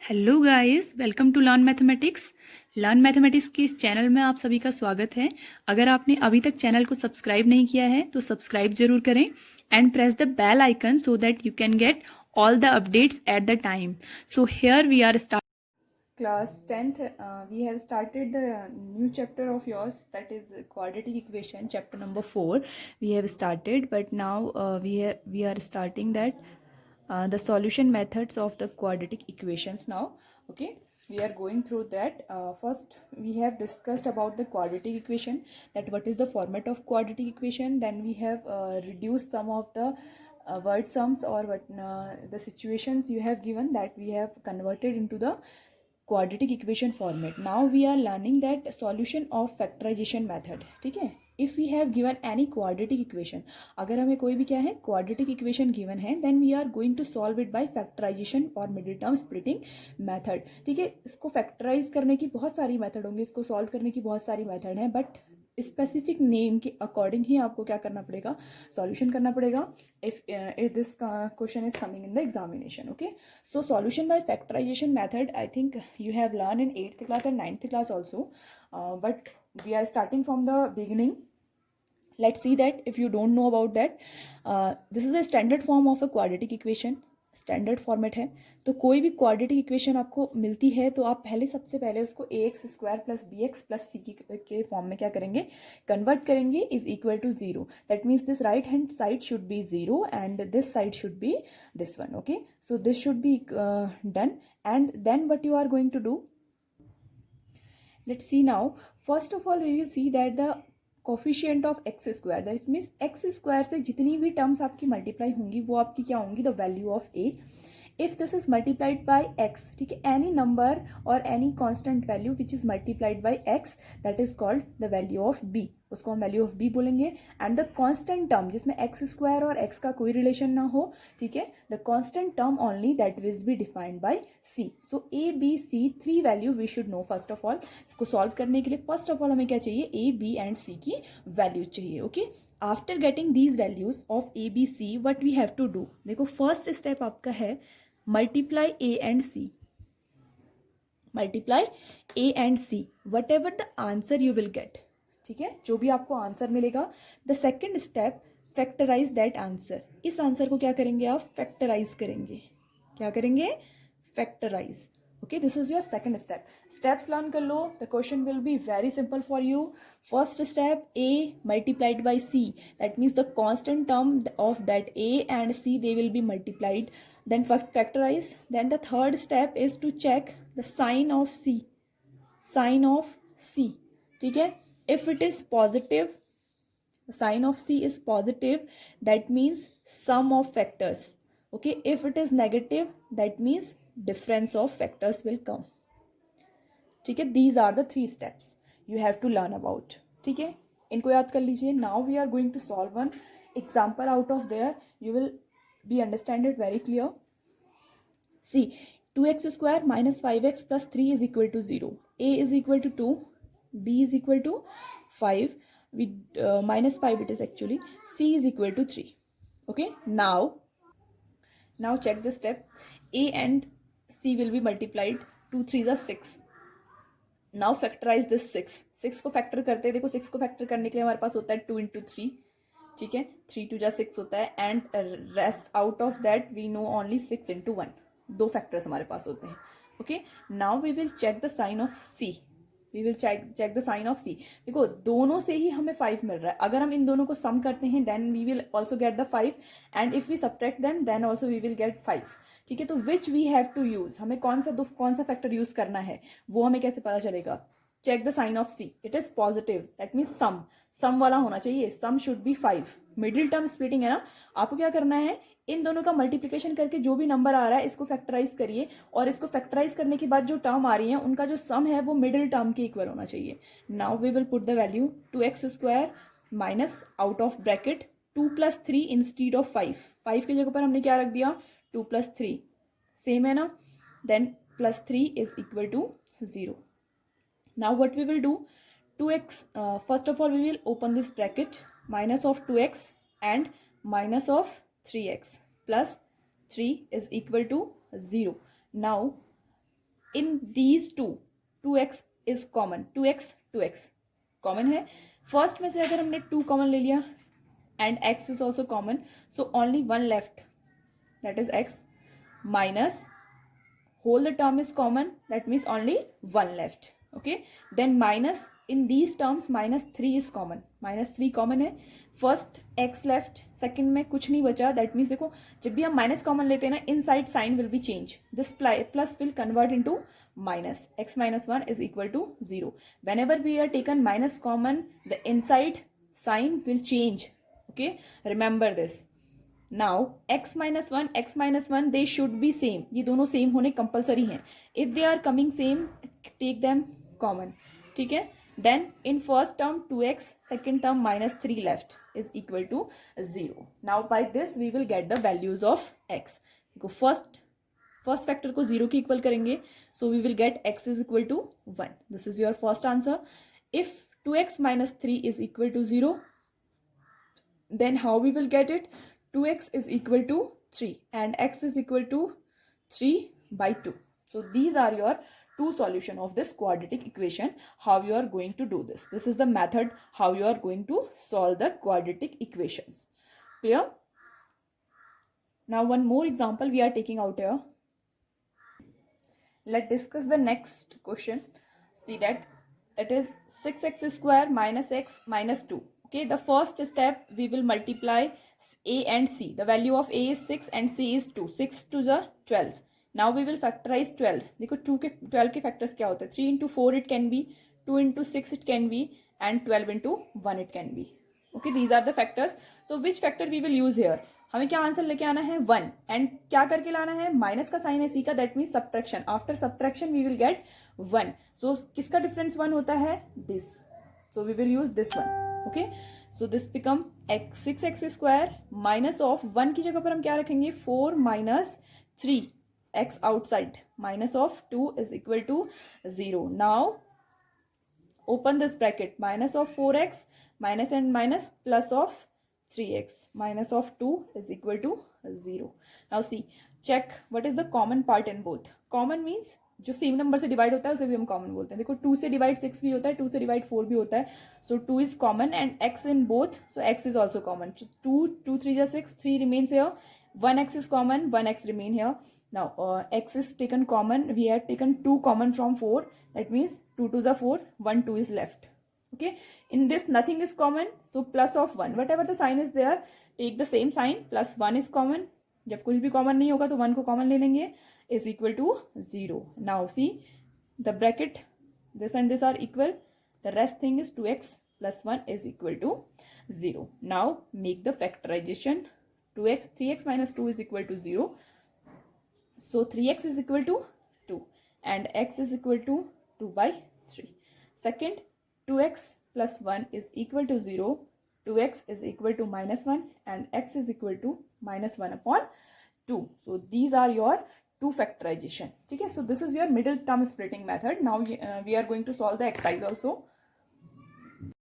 Hello guys, welcome to Learn Mathematics के इस channel में आप सभी का स्वागत है। अगर आपने अभी तक चैनल को सब्सक्राइब नहीं किया है तो सब्सक्राइब जरूर करें and press the bell icon so that you can get all the updates at the time. So here we are class 10th. We have started the new chapter of yours, that is quadratic equation, chapter number 4. We have started, but now we are starting that the solution methods of the quadratic equations now. Okay, we are going through that. First we have discussed about the quadratic equation, that what is the format of quadratic equation. Then we have reduced some of the word sums, or what the situations you have given, that we have converted into the quadratic equation format. Now we are learning that solution of factorization method. ठीक है, if we have given any quadratic equation, अगर हमें कोई भी क्या है quadratic equation given है, then we are going to solve it by factorization or middle term splitting method. ठीक है, इसको factorize करने की बहुत सारी method होंगी, इसको solve करने की बहुत सारी method है, but स्पेसिफिक नेम के अकॉर्डिंग ही आपको क्या करना पड़ेगा, सॉल्यूशन करना पड़ेगा if this question is coming in the examination. Okay, so solution by factorization method, I think you have learned in 8th class and 9th class also, but we are starting from the beginning. Let's see that if you don't know about that, this is a standard form of a quadratic equation. Standard format है, तो कोई भी quadratic equation आपको मिलती है तो आप सबसे पहले उसको A x square plus B x plus C के फॉर्म में क्या करेंगे, कन्वर्ट करेंगे, is equal to zero. That means this right hand side should be zero and this side should be this one. Okay, so this should be done, and then what you are going to do, let's see now. First of all we will see that the coefficient of x square, that means x square से जितनी भी terms आपकी multiply होंगी वो आपकी क्या होंगी, the value of a. If this is multiplied by x, ठीक है, एनी नंबर और any constant value which is multiplied by x, that is called the value of b, उसको हम वैल्यू ऑफ बी बोलेंगे. एंड द कांस्टेंट टर्म जिसमें x square और x का कोई रिलेशन ना हो, ठीक है, the constant term only, that will be defined by c. So a B C three value we should know. First of all इसको सॉल्व करने के लिए फर्स्ट ऑफ ऑल हमें क्या चाहिए, ए बी एंड सी की वैल्यू चाहिए. Okay, after getting these values of A B C, what we have to do, देखो फर्स्ट स्टेप आपका है multiply A and C. Multiply A and C, whatever the answer you will get, ठीक है, जो भी आपको answer मिलेगा. The second step, factorise that answer. इस आंसर को क्या करेंगे आप, फैक्टराइज करेंगे. क्या करेंगे, factorise. Okay, this is your second step. Steps learn कर लो, the question will be very simple for you. First step, A multiplied by C, that means the constant term of that A and C they will be multiplied, then factorize. Then the third step is to check the sign of c, sign of c, ठीक है. If it is positive, the sign of c is positive, that means sum of factors. Okay, if it is negative, that means difference of factors will come. ठीक है, these are the three steps you have to learn about. ठीक है, इनको याद कर लीजिए. Now we are going to solve one example out of there. You will be understand it very clear. See, 2x square minus 5x plus 3 is equal to 0. A is equal to 2, B is equal to 5, we minus 5 it is actually, C is equal to 3. Okay, now check the step. A and C will be multiplied, 2 3s are 6. Now factorize this 6. 6 को factor करते हैं, देखो 6 को factor करने के लिए हमारे पास होता है 2 into 3, ठीक है, 3 2 जा 6 होता है, and rest out of that we know only 6 into 1. दो फैक्टर्स हमारे पास होते हैं. Okay, now we will check the sign of C. We will check the sign of C. देखो दोनों से ही हमें 5 मिल रहा है, अगर हम इन दोनों को सम करते हैं then we will also get the 5, and if we subtract them then also we will get 5. ठीक है, तो which we have to use, हमें कौन सा फैक्टर यूज करना है वो हमें कैसे पता चलेगा. Check the sign of C, it is positive, that means sum वाला होना चाहिए, sum should be 5. Middle term splitting है ना, आपको क्या करना है, इन दोनों का मल्टीप्लिकेशन करके जो भी नंबर आ रहा है इसको फैक्टराइज करिए, और इसको फैक्टराइज करने के बाद जो टर्म आ रही है उनका जो सम है वो मिडिल टर्म के इक्वल होना चाहिए. Now we will put the value 2x square minus out of bracket 2 + 3 instead of 5. 5 की जगह पर हमने क्या रख दिया, 2 + 3, सेम है ना, then +3 is equal to 0. Now what we will do, 2x, first of all we will open this bracket, minus of 2x and minus of 3x plus 3 is equal to 0. Now in these two 2x is common, 2x common है. First में से अगर हमने 2 common ले लिया and x is also common, so only 1 left, that is x, minus whole the term is common, that means only 1 left. Okay, then minus in these terms minus 3 is common, minus 3 common है. first x left, second में कुछ नहीं बचा, that means देखो जब भी हम minus common लेते हैं ना, inside sign will be change, this plus will convert into minus, x minus 1 is equal to 0. whenever we are taken minus common, the inside sign will change. Okay, remember this. Now x minus 1 they should be same, ये दोनों same होने compulsory हैं. If they are coming same, take them common. ठीक है, then in first term 2x, second term -3 left is equal to 0. Now by this we will get the values of x. देखो first factor को 0 के equal करेंगे, so we will get x is equal to 1. This is your first answer. If 2x - 3 is equal to 0, then how we will get it? 2x is equal to 3 and x is equal to 3 by 2. So these are your two solution of this quadratic equation. How you are going to do this? This is the method how you are going to solve the quadratic equations. Clear? Now one more example we are taking out here. Let's discuss the next question. See that it is 6x square minus x minus 2. Okay, the first step we will multiply a and c. The value of a is 6 and c is 2. 6 to the 12. Now we will factorize 12. देखो 2 के 12 के factors क्या होते हैं? 3 into 4 it can be, 2 into 6 it can be, and 12 into 1 it can be. Okay, these are the factors. So which factor we will use here? हमें क्या answer लेके आना है? 1. एंड क्या करके लाना है? माइनस का साइन है सी का, that means subtraction. After subtraction we will get 1. So किसका डिफरेंस 1 होता है? This. So we will use this one. Okay, so this become 6x square minus of 1 की जगह पर हम क्या रखेंगे? 4 minus 3 x outside minus of 2 is equal to 0. Now open this bracket, minus of 4x minus and minus plus of 3x minus of 2 is equal to 0. Now see, check what is the common part in both. Common means जो same number से divide होता है उसे भी हम common बोलते हैं. देखो 2 से डिवाइड 6 भी होता है, 2 से डिवाइड 4 भी होता है. सो 2 is common and x in both, so x is also common. 2 3 जा 6, 3 remains here. 1x is common, 1x remain here. Now x is taken common. We have taken 2 common from 4. That means 2 2 is 4, 1 2 is left. Okay, in this nothing is common, so plus of 1, whatever the sign is there, take the same sign. Plus 1 is common. जब कुछ भी common नहीं होगा तो 1 को common ले लेंगे. Is equal to 0. Now see the bracket, this and this are equal. The rest thing is 2x plus 1 is equal to 0. Now make the factorization. 3x minus 2 is equal to 0. So 3x is equal to 2 and x is equal to 2 by 3. Second, 2x plus 1 is equal to 0. 2x is equal to minus 1 and x is equal to minus 1 upon 2. So these are your two factorization. Okay, so this is your middle term splitting method. Now we are going to solve the exercise also.